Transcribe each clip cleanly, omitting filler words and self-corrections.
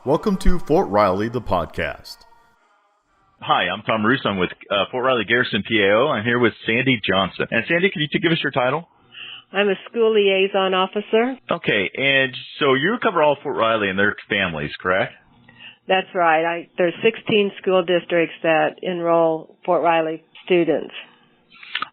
Welcome to Fort Riley, the podcast. Hi, I'm Tom Roos. I'm with Fort Riley Garrison PAO. I'm here with Sandy Johnson. And Sandy, can you give us your title? I'm a school liaison officer. Okay, and so you cover all Fort Riley and their families, correct? That's right. There's 16 school districts that enroll Fort Riley students.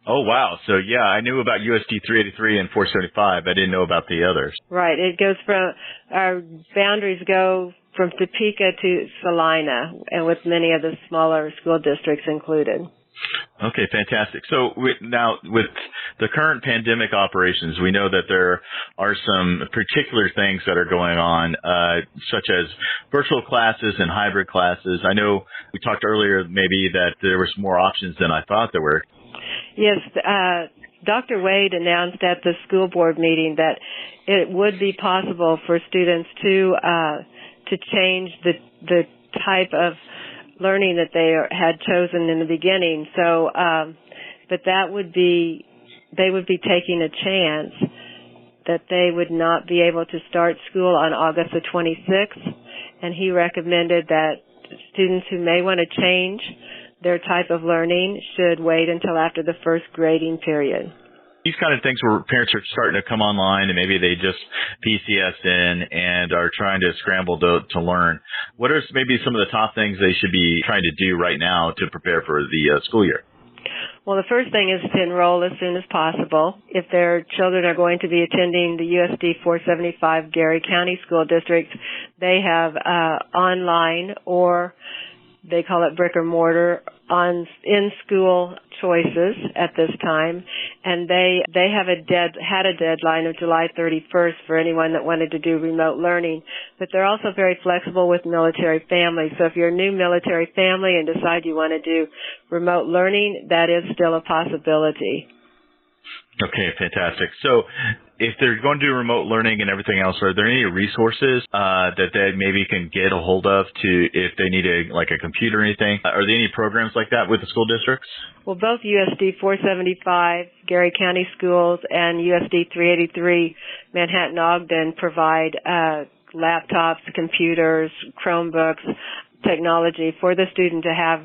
Oh, wow. So, yeah, I knew about USD 383 and 475. I didn't know about the others. Right. It goes from, our boundaries go from Topeka to Salina, and with many of the smaller school districts included. Okay, fantastic. So now with the current pandemic operations, we know that there are some particular things that are going on, such as virtual classes and hybrid classes. I know we talked earlier maybe that there were some more options than I thought there were. Yes, Dr. Wade announced at the school board meeting that it would be possible for students to change the type of learning that they had chosen in the beginning. So, but they would be taking a chance that they would not be able to start school on August the 26th. And he recommended that students who may want to change their type of learning should wait until after the first grading period. These kind of things where parents are starting to come online and maybe they just PCS in and are trying to scramble to learn. What are maybe some of the top things they should be trying to do right now to prepare for the school year? Well, the first thing is to enroll as soon as possible. If their children are going to be attending the USD 475 Gary County School District, they have online, or they call it brick or mortar, in-school choices at this time, and they had a deadline of July 31st for anyone that wanted to do remote learning. But they're also very flexible with military families. So if you're a new military family and decide you want to do remote learning, that is still a possibility. Okay, fantastic. So if they're going to do remote learning and everything else, are there any resources that they maybe can get a hold of if they need a computer or anything? Are there any programs like that with the school districts? Well, both USD 475 Gary County Schools and USD 383 Manhattan-Ogden provide laptops, computers, Chromebooks, technology for the student to have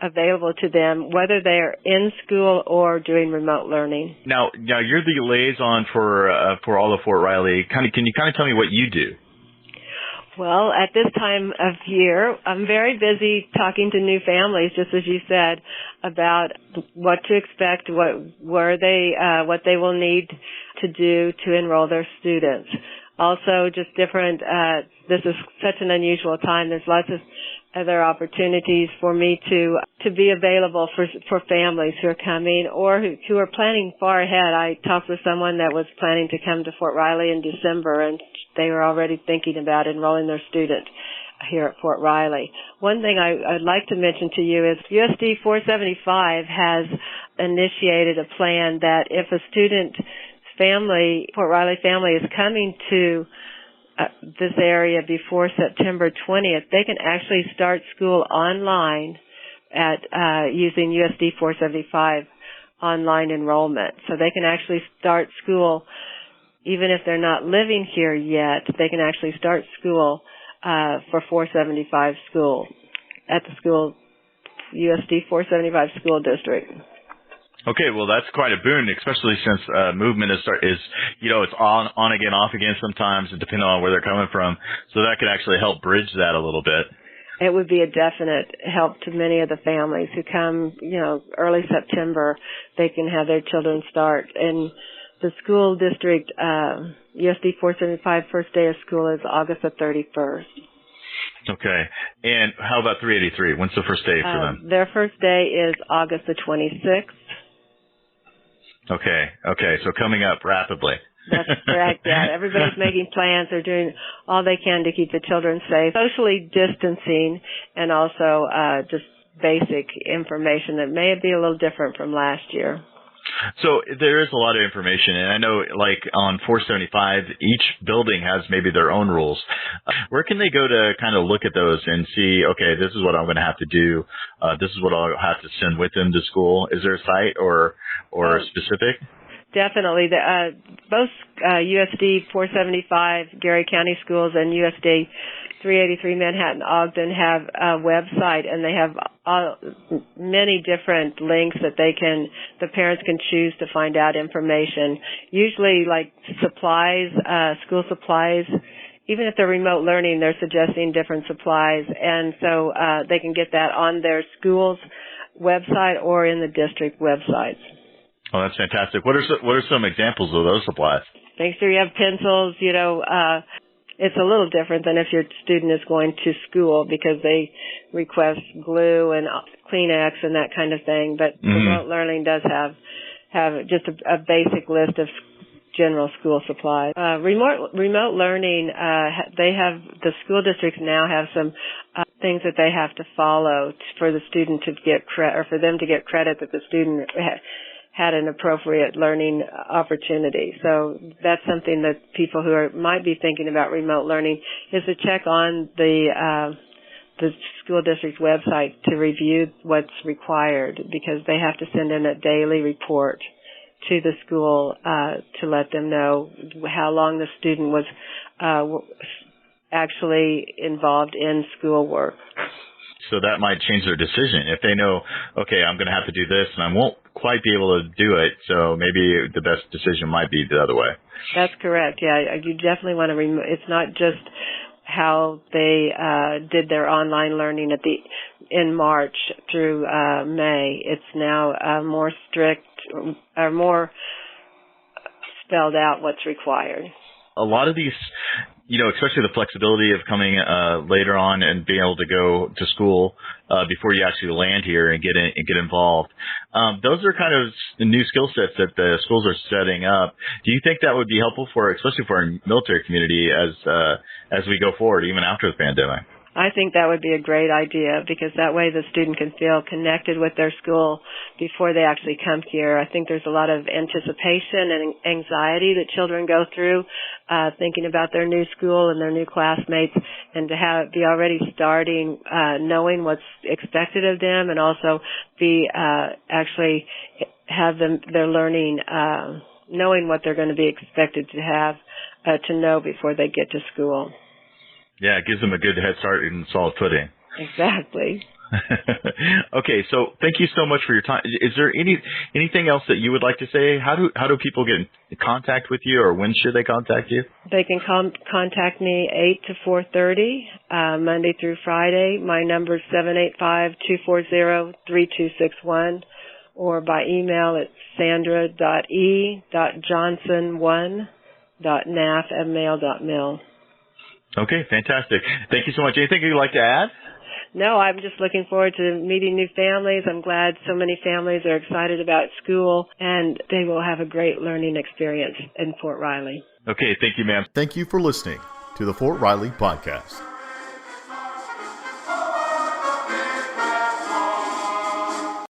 available to them, whether they're in school or doing remote learning. Now you're the liaison for all of Fort Riley. Can you tell me what you do? Well, at this time of year, I'm very busy talking to new families, just as you said, about what to expect, what they will need to do to enroll their students. Also, just different. This is such an unusual time. There's lots of other opportunities for me to be available for families who are coming or who are planning far ahead. I talked with someone that was planning to come to Fort Riley in December, and they were already thinking about enrolling their student here at Fort Riley. One thing I'd like to mention to you is USD 475 has initiated a plan that if a student family, Fort Riley family, is coming to this area before September 20th, they can actually start school online at using USD 475 online enrollment. So they can actually start school even if they're not living here yet. They can actually start school for 475 school at the school USD 475 school district. Okay, well, that's quite a boon, especially since movement is it's on again, off again sometimes, depending on where they're coming from. So that could actually help bridge that a little bit. It would be a definite help to many of the families who come, early September. They can have their children start. And the school district, USD 475, first day of school is August the 31st. Okay. And how about 383? When's the first day for them? Their first day is August the 26th. Okay. So coming up rapidly. That's correct. Yeah, everybody's making plans. They're doing all they can to keep the children safe, socially distancing, and also just basic information that may be a little different from last year. So there is a lot of information, and I know, like on 475, each building has maybe their own rules. Where can they go to kind of look at those and see, okay, this is what I'm going to have to do. This is what I'll have to send with them to school. Is there a site or specific? Definitely. Both USD 475 Gary County Schools and USD 383 Manhattan Ogden have a website, and they have many different links that the parents can choose to find out information. Usually like supplies, school supplies. Even if they're remote learning, they're suggesting different supplies, and so they can get that on their school's website or in the district websites. Oh, that's fantastic. What are some examples of those supplies? Make sure you have pencils. It's a little different than if your student is going to school because they request glue and Kleenex and that kind of thing. But remote learning does have just a basic list of general school supplies. Remote learning, the school districts now have some things that they have to follow for the student to get credit, or for them to get credit that the student had an appropriate learning opportunity. So that's something that people who might be thinking about remote learning is to check on the school district's website to review what's required, because they have to send in a daily report to the school to let them know how long the student was actually involved in schoolwork. So that might change their decision. If they know, okay, I'm going to have to do this and I won't quite be able to do it, so maybe the best decision might be the other way. That's correct. Yeah, you definitely want to it's not just how they did their online learning in March through May. It's now more strict, or more spelled out what's required. A lot of these, especially the flexibility of coming later on and being able to go to school before you actually land here and get involved. Those are kind of new skill sets that the schools are setting up. Do you think that would be helpful especially for our military community as we go forward, even after the pandemic? I think that would be a great idea, because that way the student can feel connected with their school before they actually come here. I think there's a lot of anticipation and anxiety that children go through thinking about their new school and their new classmates, and to be already starting knowing what's expected of them, and also actually have their learning knowing what they're going to be expected to have to know before they get to school. Yeah, it gives them a good head start in solid footing. Exactly. Okay, so thank you so much for your time. Is there anything else that you would like to say? How do people get in contact with you, or when should they contact you? They can contact me 8 to 4:30, Monday through Friday. My number is 785-240-3261, or by email at sandra.e.johnson1.naf@mail.mil. Okay, fantastic. Thank you so much. Anything you'd like to add? No, I'm just looking forward to meeting new families. I'm glad so many families are excited about school, and they will have a great learning experience in Fort Riley. Okay, thank you, ma'am. Thank you for listening to the Fort Riley Podcast.